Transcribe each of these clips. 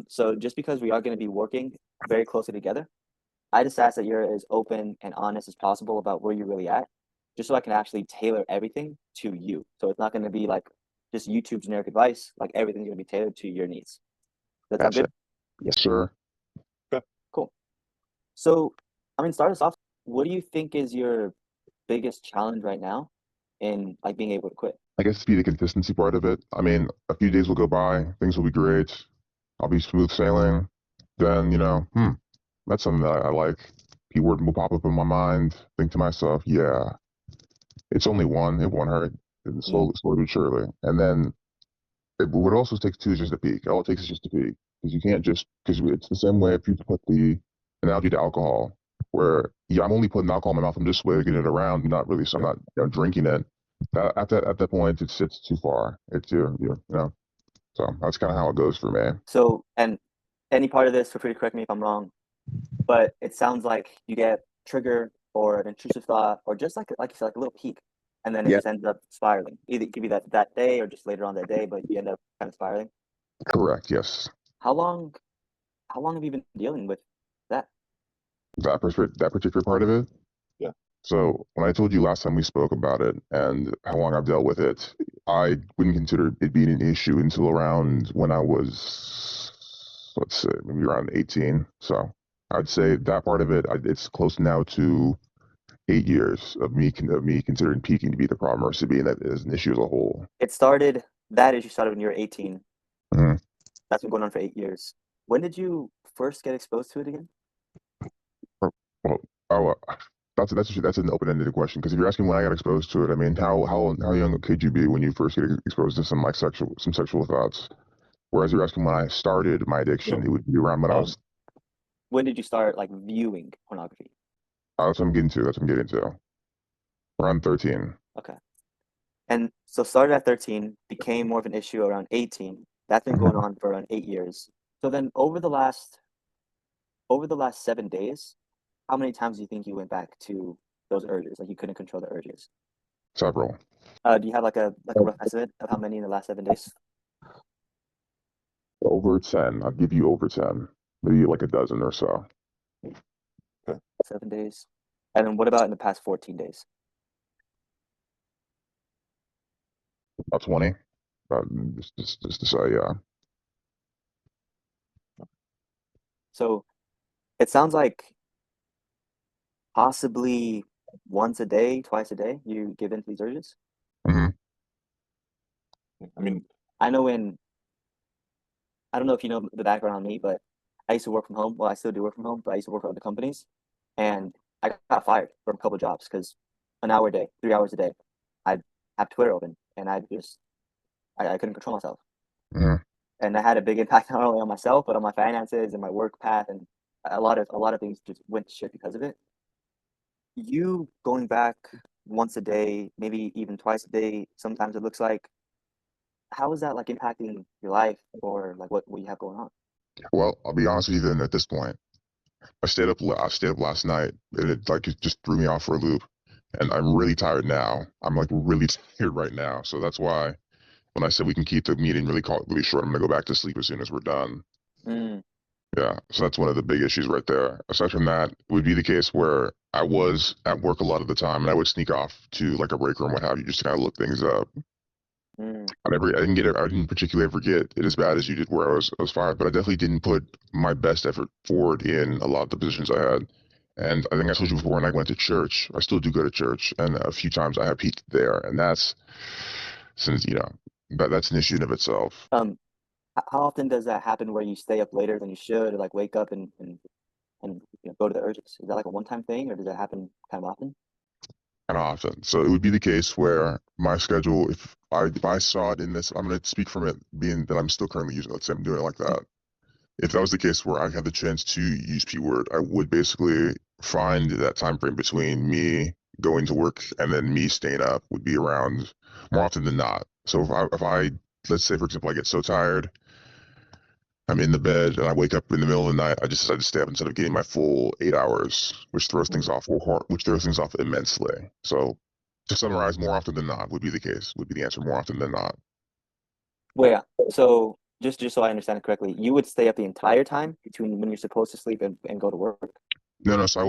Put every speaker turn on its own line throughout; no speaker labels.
So just because we are going to be working very closely together, I just ask that you're as open and honest as possible about where you're really at, just so I can actually tailor everything to you. So it's not going to be like just YouTube generic advice. Like everything's going to be tailored to your needs. Does that sound
Gotcha.
good?
Yes, sir.
Okay, cool. So, I mean, start us off. What do you think is your biggest challenge right now in like being able to quit?
I guess be the consistency part of it. I mean, a few days will go by, things will be great. I'll be smooth sailing. Then, that's something that I like. Keyword will pop up in my mind. Think to myself, yeah, it's only one. It won't hurt. And
Mm,
slowly but surely. And then what it also takes too is just a peak. All it takes is just a peak. Because you can't just, because it's the same way if you put the analogy to alcohol, where, yeah, I'm only putting alcohol in my mouth. I'm just swigging it around, not really, so I'm not, drinking it. At that point, it's too far. It's so that's kind of how it goes for me.
So, and any part of this, feel free to correct me if I'm wrong, but it sounds like you get trigger or an intrusive thought or just like you said, like a little peak, and then it
Yeah,
just ends up spiraling. Either it could be that day or just later on that day, but you end up kind of spiraling.
correct. Yes,
How long how long have you been dealing with that?
that particular part of it.
Yeah.
So when I told you last time we spoke about it and how long I've dealt with it, I wouldn't consider it being an issue until around when I was, let's say, maybe around 18. So I'd say that part of it, it's close now to 8 years of me considering peaking to be the problem versus being that as an issue as a whole.
That issue started when you were 18.
Mhm.
That's been going on for 8 years. When did you first get exposed to it again?
Well, oh, that's an open-ended question because if you're asking when I got exposed to it, I mean, how young could you be when you first get exposed to some sexual thoughts? Whereas you're asking when I started my addiction,
No.
it would be around when I was.
When did you start like viewing pornography?
That's what I'm getting to. That's what I'm getting to. Around 13.
Okay. And so started at 13, became more of an issue around 18. That's been going
Mhm.
on for around 8 years. So then over the last 7 days, how many times do you think you went back to those urges? Like you couldn't control the urges.
Several.
Do you have like a rough estimate of how many in the last 7 days?
Over 10. I'll give you over 10. Maybe like a dozen or so.
Okay. 7 days. And then what about in the past 14 days?
About 20. Just to say, yeah.
So it sounds like possibly once a day, twice a day, you give in to these urges.
Hmm.
I mean, I know in I don't know if you know the background on me, but I used to work from home. Well, I still do work from home, but I used to work for other companies, and I got fired from a couple of jobs because an hour a day, 3 hours a day, I'd have Twitter open, and I couldn't control myself,
Hmm.
and that had a big impact not only on myself but on my finances and my work path, and a lot of things just went to shit because of it. You going back once a day, maybe even twice a day, sometimes it looks like. How is that like impacting your life or like what you have going on?
Well, I'll be honest with you then at this point. I stayed up last night and it just threw me off for a loop. And I'm really tired now. I'm like really tired right now. So that's why when I said we can keep the meeting really short, I'm gonna go back to sleep as soon as we're done.
Mm,
Yeah, so that's one of the big issues right there. Aside from that, it would be the case where I was at work a lot of the time and I would sneak off to like a break room, what have you, just to kind of look things up.
mm.
I didn't particularly ever get it as bad as you did where I was fired, but I definitely didn't put my best effort forward in a lot of the positions I had. And I think I told you before when I went to church, I still do go to church, and a few times I have peaked there, and that's since that's an issue in of itself.
Um, how often does that happen where you stay up later than you should, or like wake up and go to the urges? Is that like a one-time thing, or does that happen kind of often?
And often. So it would be the case where my schedule, if I saw it in this, I'm going to speak from it being that I'm still currently using it. Let's say I'm doing it like
Mm,
that. If that was the case where I had the chance to use P word, I would basically find that time frame between me going to work and then me staying up would be around more often than not. So if I let's say for example I get so tired I'm in the bed and I wake up in the middle of the night. I just decide to stay up instead of getting my full 8 hours,
mm.
which throws things off immensely. So, to summarize, more often than not would be the case. Would be the answer more often than not.
Well, yeah. So just so I understand it correctly, you would stay up the entire time between when you're supposed to sleep and go to work.
No, no. So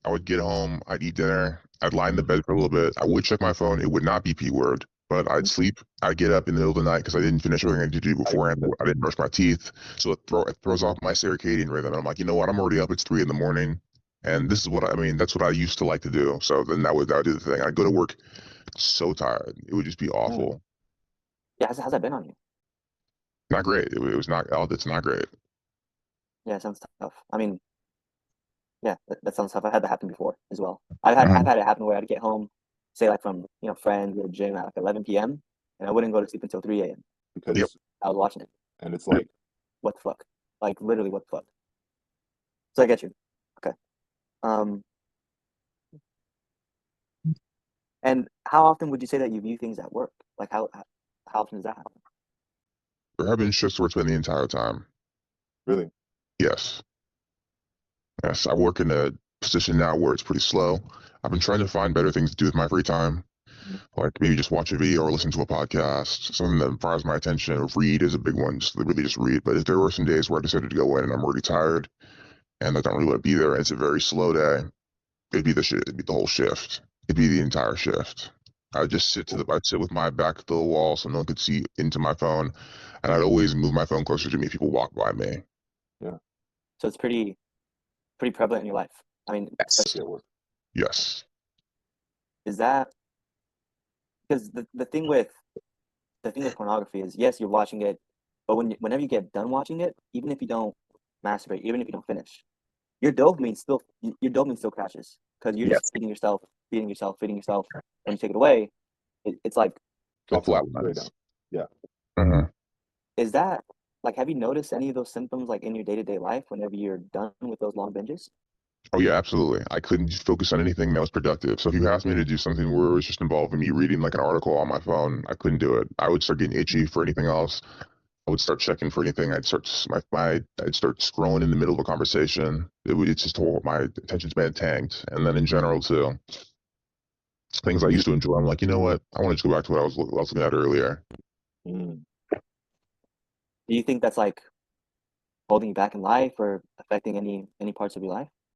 I would get home, I'd eat dinner, I'd lie in the
Mm.
bed for a little bit. I would check my phone. It would not be P word, but I'd sleep. I'd get up in the middle of the night because I didn't finish everything I had to do beforehand. I didn't brush my teeth, so it throws off my circadian rhythm. And I'm like, you know what? I'm already up. It's 3 in the morning, and this is what I mean. That's what I used to like to do. So then that would do the thing. I'd go to work so tired. It would just be
Mm.
awful.
Yeah, how's that been on you?
Not great. It was not. Oh, it's not great.
Yeah, it sounds tough. I mean, yeah, that sounds tough. I've had that happen before as well. I've
Mhm.
had it happen where I'd get home, say like from friends or the gym at like 11 p.m. and I wouldn't go to sleep until 3 a.m.
Yep.
because I was watching it.
And it's
Yep.
like,
What the fuck? Like literally, what the fuck? So I get you. Okay. Um, and how often would you say that you view things at work? Like how often does that happen?
There have been shifts where it's been the entire time.
really,
Yes. Yes. I work in a position now where it's pretty slow. I've been trying to find better things to do with my free time,
Mhm.
like maybe just watch a video or listen to a podcast, something that fires my attention. Or read is a big one, just really just read. But if there were some days where I decided to go in and I'm already tired and I don't really want to be there, and it's a very slow day, it'd be the whole shift. It'd be the entire shift. I'd sit with my back to the wall so no one could see into my phone, and I'd always move my phone closer to me if people walk by me.
yeah,
So it's pretty prevalent in your life. I mean,
Yes.
especially at work.
Yes.
is that because the thing with pornography is yes, you're watching it, but whenever you get done watching it, even if you don't masturbate, even if you don't finish, your dopamine still crashes because you're just
Yes.
feeding yourself, feeding yourself, feeding yourself. When you take it away, it's like,
It
Drops down, way
flatlines.
down. Yeah.
Mhm.
is that like, have you noticed any of those symptoms like in your day-to-day life whenever you're done with those long binges?
Oh yeah, absolutely. I couldn't just focus on anything that was productive. So if you asked me to do something where it was just involving me reading like an article on my phone, I couldn't do it. I would start getting itchy for anything else. I would start checking for anything. I'd start scrolling in the middle of a conversation. It's just whole my attention span tanked. And then in general too, things I
You,
used to enjoy, I'm like, you know what? I want to just go back to what I was looking at earlier.
mm,
Do you think that's like holding you back in life or affecting any parts of your life?